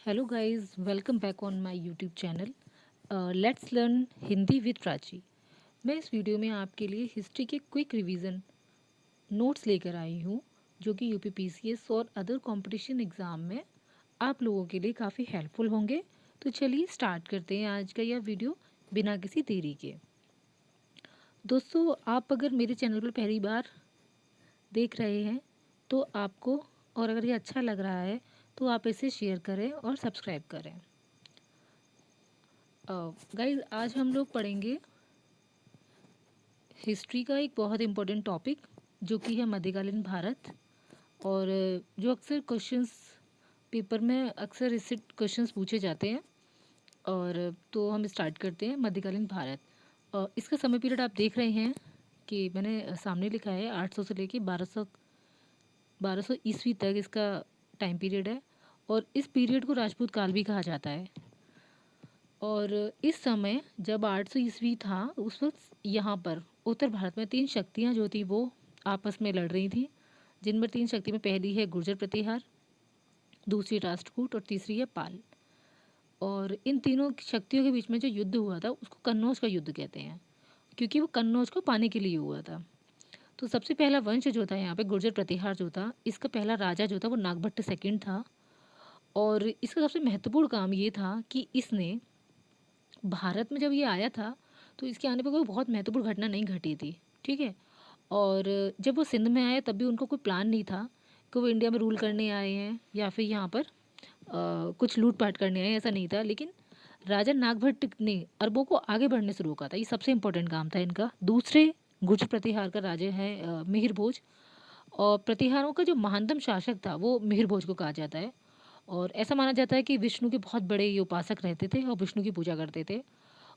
Hello guys, welcome back on my YouTube channel. Let's learn Hindi with Prachi. मैं इस video में आपके लिए हिस्ट्री के क्विक रिवीजन नोट्स लेकर आई हूँ, जो कि यूपीपीसीएस और अदर कंपटीशन एग्ज़ाम में आप लोगों के लिए काफ़ी हेल्पफुल होंगे। तो चलिए स्टार्ट करते हैं आज का यह वीडियो बिना किसी देरी के। दोस्तों, आप अगर मेरे चैनल पर पहली बार देख रहे हैं तो आपको, और अगर ये अच्छा लग रहा है तो आप इसे शेयर करें और सब्सक्राइब करें। गाइस, आज हम लोग पढ़ेंगे हिस्ट्री का एक बहुत इम्पोर्टेंट टॉपिक, जो कि है मध्यकालीन भारत। और जो अक्सर क्वेश्चंस पेपर में अक्सर इससे क्वेश्चंस पूछे जाते हैं। और तो हम स्टार्ट करते हैं मध्यकालीन भारत। इसका समय पीरियड आप देख रहे हैं कि मैंने सामने लिखा है 800 से लेके 1200 ईस्वी तक इसका टाइम पीरियड है। और इस पीरियड को राजपूत काल भी कहा जाता है। और इस समय जब 800 ईस्वी था, उस वक्त यहाँ पर उत्तर भारत में 3 शक्तियाँ जो थी वो आपस में लड़ रही थी, जिनमें 3 शक्ति में पहली है गुर्जर प्रतिहार, दूसरी राष्ट्रकूट और तीसरी है पाल। और इन तीनों शक्तियों के बीच में जो युद्ध हुआ था उसको कन्नौज का युद्ध कहते हैं, क्योंकि वो कन्नौज को पाने के लिए हुआ था। तो सबसे पहला वंश जो था यहाँ पे गुर्जर प्रतिहार जो था, इसका पहला राजा जो था वो नागभट्ट सेकंड था। और इसका सबसे महत्वपूर्ण काम ये था कि इसने भारत में जब ये आया था तो इसके आने पर कोई बहुत महत्वपूर्ण घटना नहीं घटी थी। ठीक है। और जब वो सिंध में आए तब भी उनको कोई प्लान नहीं था कि वो इंडिया में रूल करने आए हैं या फिर यहाँ पर कुछ लूटपाट करने आए, ऐसा नहीं था। लेकिन राजा नागभट्ट ने अरबों को आगे बढ़ने से रोका था। ये सबसे इम्पोर्टेंट काम था इनका। दूसरे गुर्जर प्रतिहार का राजा है मिहिर भोज। और प्रतिहारों का जो महानतम शासक था वो मिहिर भोज को कहा जाता है। और ऐसा माना जाता है कि विष्णु के बहुत बड़े ये उपासक रहते थे और विष्णु की पूजा करते थे।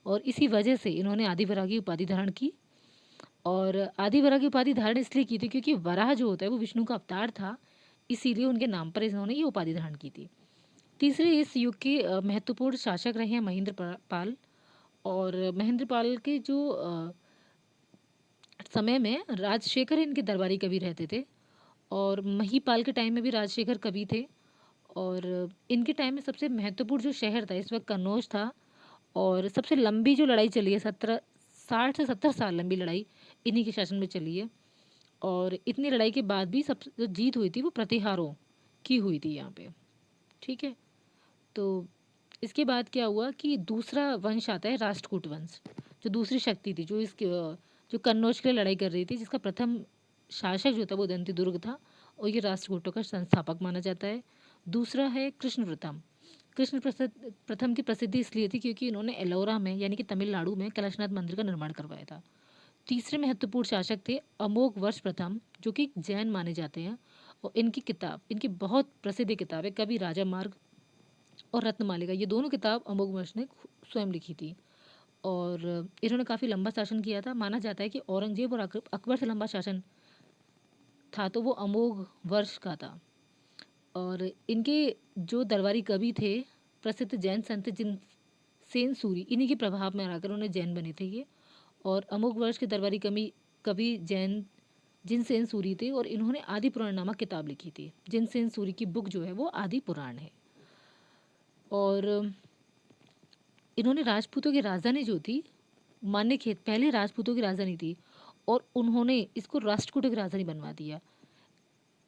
और इसी वजह से इन्होंने आदिवरा की उपाधि धारण की। और आदिवरा की उपाधि धारण इसलिए की थी क्योंकि वराह जो होता है वो विष्णु का अवतार था, इसीलिए उनके नाम पर इन्होंने ये उपाधि धारण की थी। तीसरे इस युग के महत्वपूर्ण शासक रहे हैं महेंद्र पाल। और महेंद्र पाल के जो समय में राजशेखर इनके दरबारी कवि रहते थे। और महीपाल के टाइम में भी राजशेखर कवि थे। और इनके टाइम में सबसे महत्वपूर्ण जो शहर था इस वक्त कन्नौज था। और सबसे लंबी जो लड़ाई चली है 60 से 70 साल लंबी लड़ाई इन्हीं के शासन में चली है। और इतनी लड़ाई के बाद भी सब जो जीत हुई थी वो प्रतिहारों की हुई थी यहाँ पे। ठीक है। तो इसके बाद क्या हुआ कि दूसरा वंश आता है राष्ट्रकूट वंश, जो दूसरी शक्ति थी जो जो कन्नौज के लिए लड़ाई कर रही थी, जिसका प्रथम शासक जो था वो दंती दुर्ग था। और ये राष्ट्रकूटों का संस्थापक माना जाता है। दूसरा है कृष्ण प्रथम। प्रथम की प्रसिद्धि इसलिए थी क्योंकि इन्होंने एलोरा में यानी कि तमिलनाडु में कैलाशनाथ मंदिर का निर्माण करवाया था। तीसरे महत्वपूर्ण शासक थे अमोघ वर्ष प्रथम, जो कि जैन माने जाते हैं। और इनकी बहुत प्रसिद्ध किताब है कवि राजा मार्ग और रत्नमालिका। ये दोनों किताब अमोघ वर्ष ने स्वयं लिखी थी। और इन्होंने काफ़ी लंबा शासन किया था। माना जाता है कि औरंगजेब और अकबर से लंबा शासन था तो वो अमोघ वर्ष का था। और इनके जो दरबारी कवि थे, प्रसिद्ध जैन संत जिन सेन सूरी, इन्हीं के प्रभाव में आकर उन्हें जैन बने थे ये। और अमोघ वर्ष के दरबारी कवि जैन जिन सेन सूरी थे। और इन्होंने आदि पुराण नामक किताब लिखी थी। जिन सेन सूरी की बुक जो है वो आदि पुराण है। और इन्होंने राजपूतों की राजधानी जो थी मान्यखेत, पहले राजपूतों की राजधानी थी और उन्होंने इसको राष्ट्रकूटों की राजधानी बनवा दिया।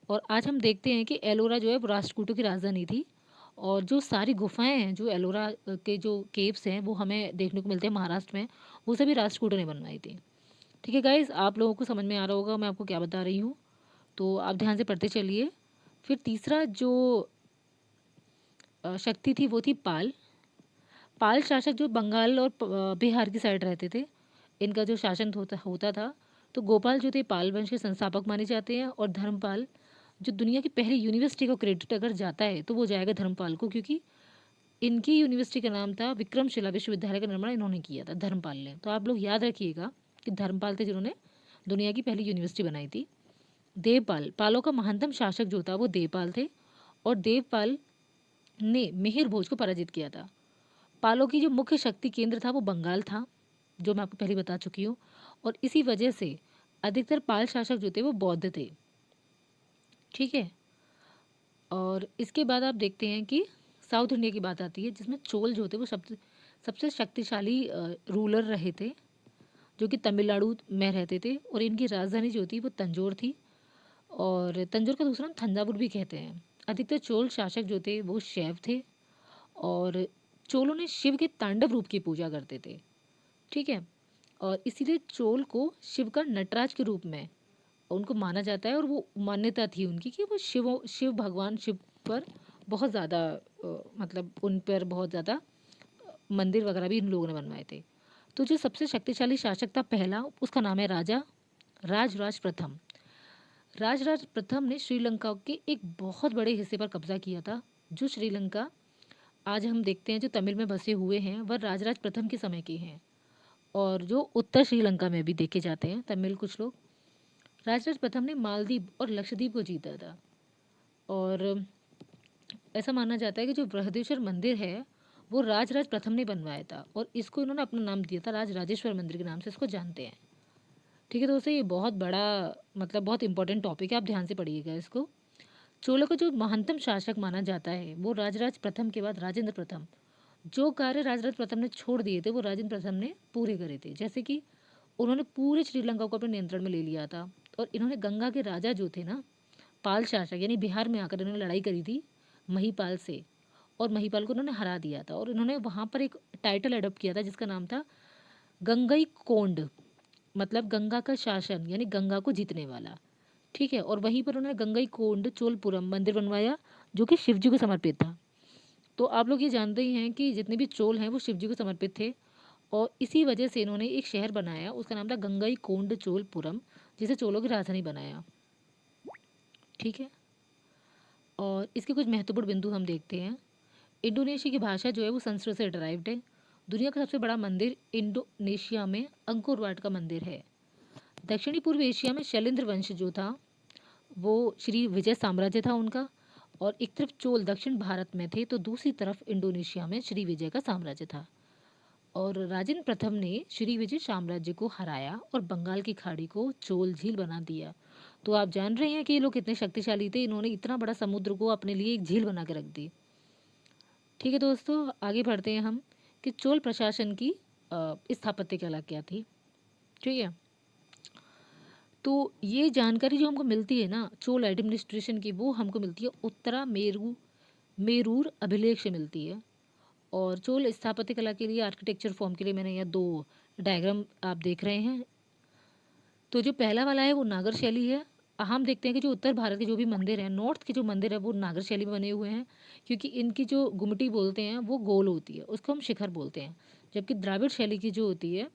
और आज हम देखते हैं कि एलोरा जो है वो राष्ट्रकूटों की राजधानी थी। और जो सारी गुफाएं हैं, जो एलोरा के जो केव्स हैं वो हमें देखने को मिलते हैं महाराष्ट्र में, वो सभी राष्ट्रकूटों ने बनवाई थी। ठीक है गाइज, आप लोगों को समझ में आ रहा होगा मैं आपको क्या बता रही हूँ, तो आप ध्यान से पढ़ते चलिए। फिर तीसरा जो शक्ति थी वो थी पाल। पाल शासक जो बंगाल और बिहार की साइड रहते थे, इनका जो शासन होता होता था। तो गोपाल जो थे पाल वंश के संस्थापक माने जाते हैं। और धर्मपाल, जो दुनिया की पहली यूनिवर्सिटी को क्रेडिट अगर जाता है तो वो जाएगा धर्मपाल को, क्योंकि इनकी यूनिवर्सिटी का नाम था विक्रमशिला विश्वविद्यालय का निर्माण इन्होंने किया था, धर्मपाल ने। तो आप लोग याद रखिएगा कि धर्मपाल थे जिन्होंने दुनिया की पहली यूनिवर्सिटी बनाई थी। देवपाल, पालों का महानतम शासक जो था वो देवपाल थे। और देवपाल ने मिहिर भोज को पराजित किया था। पालों की जो मुख्य शक्ति केंद्र था वो बंगाल था, जो मैं आपको पहले बता चुकी हूँ। और इसी वजह से अधिकतर पाल शासक जो थे वो बौद्ध थे। ठीक है। और इसके बाद आप देखते हैं कि साउथ इंडिया की बात आती है, जिसमें चोल जो थे वो सबसे सबसे शक्तिशाली रूलर रहे थे, जो कि तमिलनाडु में रहते थे, और इनकी राजधानी जो थी वो तंजौर थी, और तंजौर का दूसरा नाम थंजावुर भी कहते हैं। अधिकतर चोल शासक जो थे वो शैव थे, और चोलों ने शिव के तांडव रूप की पूजा करते थे। ठीक है, और इसीलिए चोल को शिव का नटराज के रूप में उनको माना जाता है, और वो मान्यता थी उनकी कि वो शिव भगवान शिव पर बहुत ज़्यादा मतलब उन पर बहुत ज़्यादा मंदिर वगैरह भी इन लोगों ने बनवाए थे। तो जो सबसे शक्तिशाली शासक था पहला, उसका नाम है राजा राजराज प्रथम। राजराज प्रथम ने श्रीलंका के एक बहुत बड़े हिस्से पर कब्जा किया था। जो श्रीलंका आज हम देखते हैं जो तमिल में बसे हुए हैं, वह राजराज प्रथम के समय के हैं। और जो उत्तर श्रीलंका में भी देखे जाते हैं तमिल कुछ लोग, राजराज प्रथम ने मालदीव और लक्षद्वीप को जीता था। और ऐसा माना जाता है कि जो बृहदेश्वर मंदिर है वो राजराज प्रथम ने बनवाया था, और इसको इन्होंने अपना नाम दिया था, राज राजेश्वर मंदिर के नाम से इसको जानते हैं। ठीक है दोस्तों, ये बहुत बड़ा मतलब बहुत इंपॉर्टेंट टॉपिक है, आप ध्यान से पढ़िएगा इसको। चोलों का जो महानतम शासक माना जाता है वो राजराज प्रथम के बाद राजेंद्र प्रथम। जो कार्य राजराज प्रथम ने छोड़ दिए थे वो राजेंद्र प्रथम ने पूरे करे थे। जैसे कि उन्होंने पूरे श्रीलंका को अपने नियंत्रण में ले लिया था, और इन्होंने गंगा के राजा जो थे ना, पाल शासक, यानी बिहार में आकर इन्होंने लड़ाई करी थी महिपाल से, और महिपाल को उन्होंने हरा दिया था, और इन्होंने वहाँ पर एक टाइटल अडॉप्ट किया था जिसका नाम था गंगई कोंड, मतलब गंगा का शासन, यानी गंगा को जीतने वाला। ठीक है, और वहीं पर उन्होंने गंगई कोंड चोलपुरम मंदिर बनवाया, जो कि शिव जी को समर्पित था। तो आप लोग ये जानते ही हैं कि जितने भी चोल हैं वो शिव जी को समर्पित थे, और इसी वजह से इन्होंने एक शहर बनाया, उसका नाम था गंगई कोंड चोलपुरम, जिसे चोलों की राजधानी बनाया। ठीक है, और इसके कुछ महत्वपूर्ण बिंदु हम देखते हैं। इंडोनेशिया की भाषा जो है वो संस्कृत से डिराइव्ड है। दुनिया का सबसे बड़ा मंदिर इंडोनेशिया में अंकोर वाट का मंदिर है। दक्षिणी पूर्व एशिया में शैलेंद्र वंश जो था वो श्री विजय साम्राज्य था उनका, और एक तरफ चोल दक्षिण भारत में थे तो दूसरी तरफ इंडोनेशिया में श्री विजय का साम्राज्य था। और राजेंद्र प्रथम ने श्री विजय साम्राज्य को हराया और बंगाल की खाड़ी को चोल झील बना दिया। तो आप जान रहे हैं कि ये लोग कितने शक्तिशाली थे, इन्होंने इतना बड़ा समुद्र को अपने लिए एक झील बना के रख दी। ठीक है दोस्तों, आगे बढ़ते हैं हम कि चोल प्रशासन की स्थापत्य कला क्या थी। ठीक है, तो ये जानकारी जो हमको मिलती है ना चोल एडमिनिस्ट्रेशन की, वो हमको मिलती है उत्तरा मेरूर अभिलेख से मिलती है। और चोल स्थापत्य कला के लिए आर्किटेक्चर फॉर्म के लिए मैंने यहाँ दो डायग्राम आप देख रहे हैं। तो जो पहला वाला है वो नागर शैली है। हम देखते हैं कि जो उत्तर भारत के जो भी मंदिर हैं, नॉर्थ के जो मंदिर है वो नागर शैली में बने हुए हैं, क्योंकि इनकी जो गुमटी बोलते हैं वो गोल होती है, उसको हम शिखर बोलते हैं। जबकि द्राविड़ शैली की जो होती है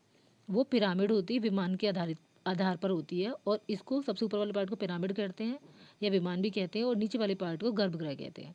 वो पिरामिड होती है, विमान के आधार पर होती है, और इसको सबसे ऊपर वाले पार्ट को पिरामिड कहते हैं या विमान भी कहते हैं, और नीचे वाले पार्ट को गर्भगृह कहते हैं।